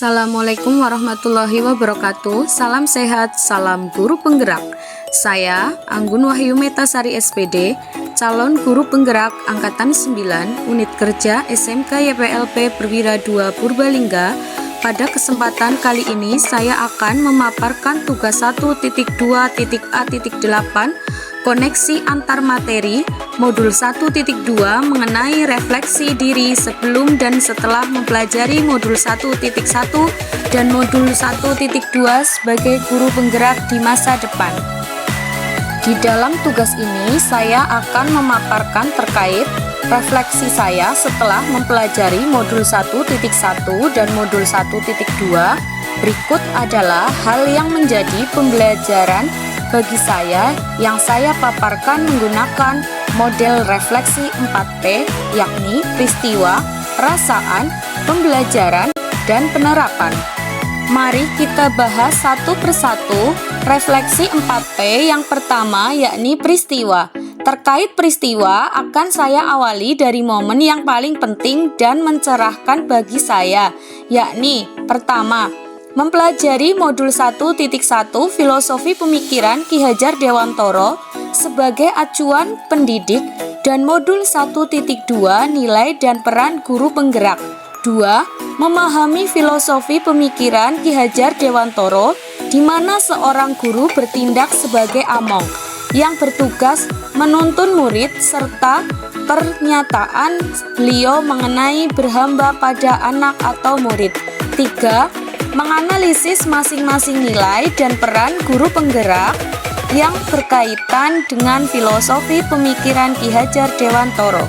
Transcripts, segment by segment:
Assalamualaikum warahmatullahi wabarakatuh. Salam sehat, salam guru penggerak. Saya Anggun Wahyu Metasari SPD, calon guru penggerak angkatan 9 unit kerja SMK YPLP Perwira 2 Purbalingga. Pada kesempatan kali ini saya akan memaparkan tugas 1.2.A.8 koneksi antar materi modul 1.2 mengenai refleksi diri sebelum dan setelah mempelajari modul 1.1 dan modul 1.2 sebagai guru penggerak di masa depan. Di dalam tugas ini saya akan memaparkan terkait refleksi saya setelah mempelajari modul 1.1 dan modul 1.2. Berikut adalah hal yang menjadi pembelajaran bagi saya yang saya paparkan menggunakan model refleksi 4P, yakni peristiwa, perasaan, pembelajaran, dan penerapan. Mari kita bahas satu persatu refleksi 4P yang pertama, yakni peristiwa. Terkait peristiwa, akan saya awali dari momen yang paling penting dan mencerahkan bagi saya, yakni pertama, mempelajari modul 1.1 Filosofi Pemikiran Ki Hajar Dewantoro sebagai acuan pendidik dan modul 1.2 Nilai dan Peran Guru Penggerak. 2. Memahami filosofi pemikiran Ki Hajar Dewantoro di mana seorang guru bertindak sebagai among yang bertugas menuntun murid serta pernyataan beliau mengenai berhamba pada anak atau murid. 3. Menganalisis masing-masing nilai dan peran guru penggerak yang berkaitan dengan filosofi pemikiran Ki Hajar Dewantoro.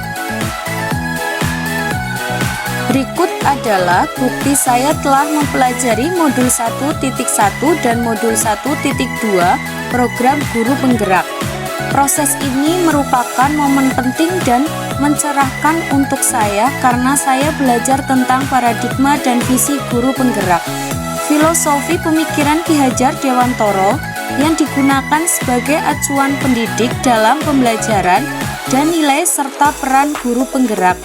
Berikut adalah bukti saya telah mempelajari modul 1.1 dan modul 1.2 program guru penggerak. Proses ini merupakan momen penting dan mencerahkan untuk saya karena saya belajar tentang paradigma dan visi guru penggerak. Filosofi pemikiran Ki Hajar Dewantoro yang digunakan sebagai acuan pendidik dalam pembelajaran dan nilai serta peran guru penggerak.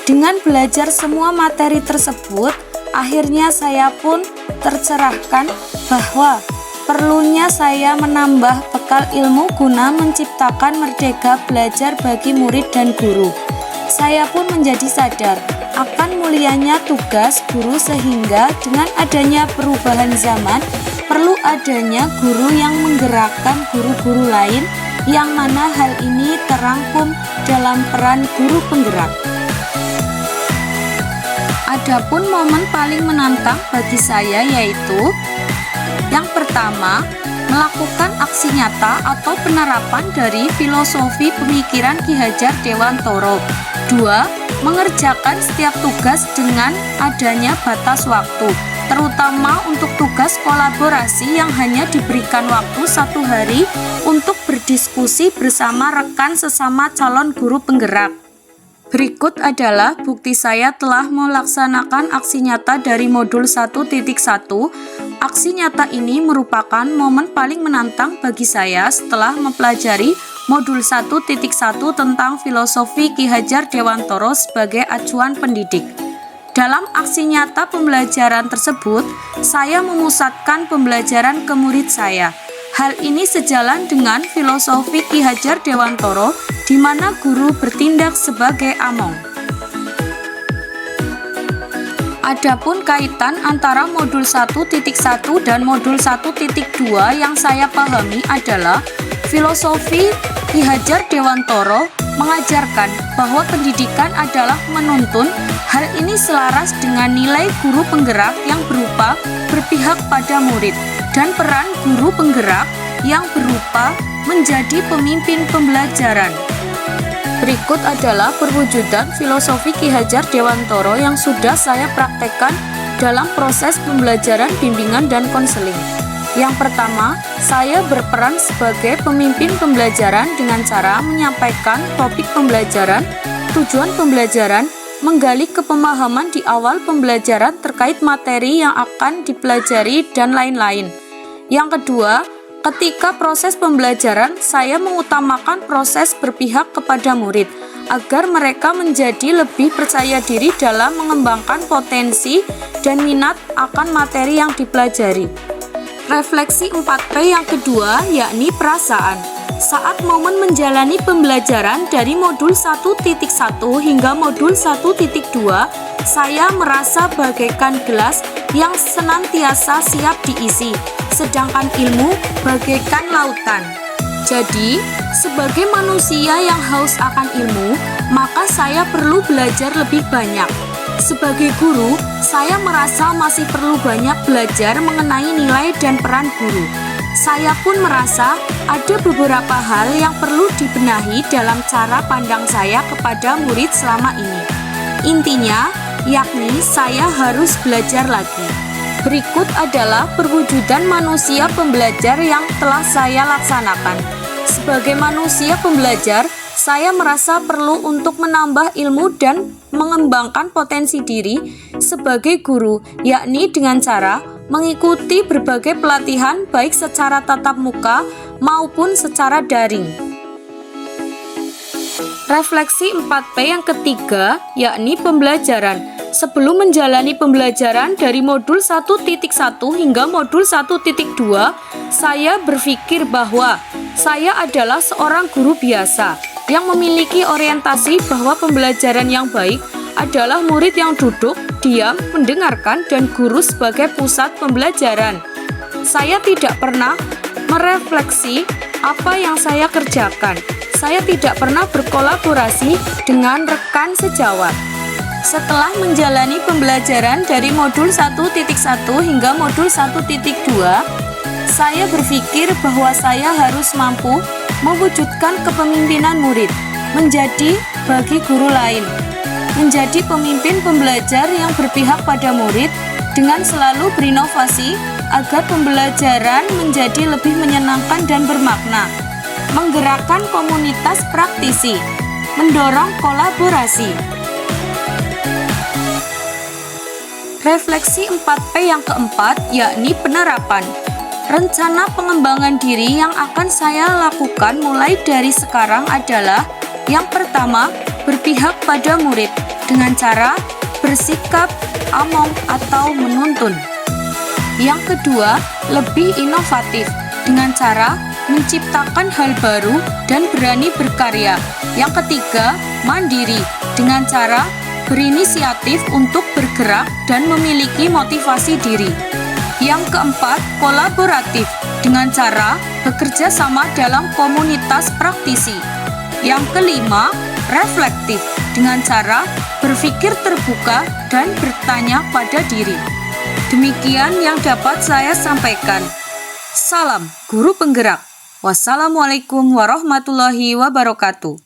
Dengan belajar semua materi tersebut, akhirnya saya pun tercerahkan bahwa perlunya saya menambah bekal ilmu guna menciptakan merdeka belajar bagi murid dan guru. Saya pun menjadi sadar akan mulianya tugas guru sehingga dengan adanya perubahan zaman, perlu adanya guru yang menggerakkan guru-guru lain yang mana hal ini terangkum dalam peran guru penggerak. Adapun momen paling menantang bagi saya yaitu yang pertama, melakukan aksi nyata atau penerapan dari filosofi pemikiran Ki Hajar Dewantoro. 2. Mengerjakan setiap tugas dengan adanya batas waktu, terutama untuk tugas kolaborasi yang hanya diberikan waktu 1 hari untuk berdiskusi bersama rekan sesama calon guru penggerak. Berikut adalah bukti saya telah melaksanakan aksi nyata dari modul 1.1. Aksi nyata ini merupakan momen paling menantang bagi saya setelah mempelajari modul 1.1 tentang filosofi Ki Hajar Dewantoro sebagai acuan pendidik. Dalam aksi nyata pembelajaran tersebut, saya memusatkan pembelajaran ke murid saya. Hal ini sejalan dengan filosofi Ki Hajar Dewantoro di mana guru bertindak sebagai among. Adapun kaitan antara modul 1.1 dan modul 1.2 yang saya pahami adalah filosofi Ki Hajar Dewantoro mengajarkan bahwa pendidikan adalah menuntun. Hal ini selaras dengan nilai guru penggerak yang berupa berpihak pada murid dan peran guru penggerak yang berupa menjadi pemimpin pembelajaran. Berikut adalah perwujudan filosofi Ki Hajar Dewantoro yang sudah saya praktekkan dalam proses pembelajaran, bimbingan, dan konseling. Yang pertama, saya berperan sebagai pemimpin pembelajaran dengan cara menyampaikan topik pembelajaran, tujuan pembelajaran, menggali kepemahaman di awal pembelajaran terkait materi yang akan dipelajari, dan lain-lain. Yang kedua, ketika proses pembelajaran, saya mengutamakan proses berpihak kepada murid agar mereka menjadi lebih percaya diri dalam mengembangkan potensi dan minat akan materi yang dipelajari. Refleksi 4P yang kedua yakni perasaan. Saat momen menjalani pembelajaran dari modul 1.1 hingga modul 1.2, saya merasa bagaikan gelas yang senantiasa siap diisi, sedangkan ilmu bagaikan lautan. Jadi, sebagai manusia yang haus akan ilmu, maka saya perlu belajar lebih banyak. Sebagai guru, saya merasa masih perlu banyak belajar mengenai nilai dan peran guru. Saya pun merasa ada beberapa hal yang perlu dibenahi dalam cara pandang saya kepada murid selama ini. Intinya, yakni saya harus belajar lagi. Berikut adalah perwujudan manusia pembelajar yang telah saya laksanakan. Sebagai manusia pembelajar, saya merasa perlu untuk menambah ilmu dan mengembangkan potensi diri sebagai guru, yakni dengan cara mengikuti berbagai pelatihan baik secara tatap muka maupun secara daring. Refleksi 4P yang ketiga yakni pembelajaran. Sebelum menjalani pembelajaran dari modul 1.1 hingga modul 1.2, saya berpikir bahwa saya adalah seorang guru biasa yang memiliki orientasi bahwa pembelajaran yang baik adalah murid yang duduk, diam, mendengarkan, dan guru sebagai pusat pembelajaran. Saya tidak pernah merefleksi apa yang saya kerjakan. Saya tidak pernah berkolaborasi dengan rekan sejawat. Setelah menjalani pembelajaran dari modul 1.1 hingga modul 1.2, saya berpikir bahwa saya harus mampu mewujudkan kepemimpinan murid, menjadi bagi guru lain. Menjadi pemimpin pembelajar yang berpihak pada murid dengan selalu berinovasi agar pembelajaran menjadi lebih menyenangkan dan bermakna, menggerakkan komunitas praktisi, mendorong kolaborasi. Refleksi 4P yang keempat yakni penerapan. Rencana pengembangan diri yang akan saya lakukan mulai dari sekarang adalah yang pertama, berpihak pada murid dengan cara bersikap among atau menuntun. Yang kedua, lebih inovatif dengan cara menciptakan hal baru dan berani berkarya. Yang ketiga, mandiri dengan cara berinisiatif untuk bergerak dan memiliki motivasi diri. Yang keempat, kolaboratif dengan cara bekerja sama dalam komunitas praktisi. Yang kelima, reflektif dengan cara berpikir terbuka dan bertanya pada diri. Demikian yang dapat saya sampaikan. Salam Guru Penggerak. Wassalamualaikum warahmatullahi wabarakatuh.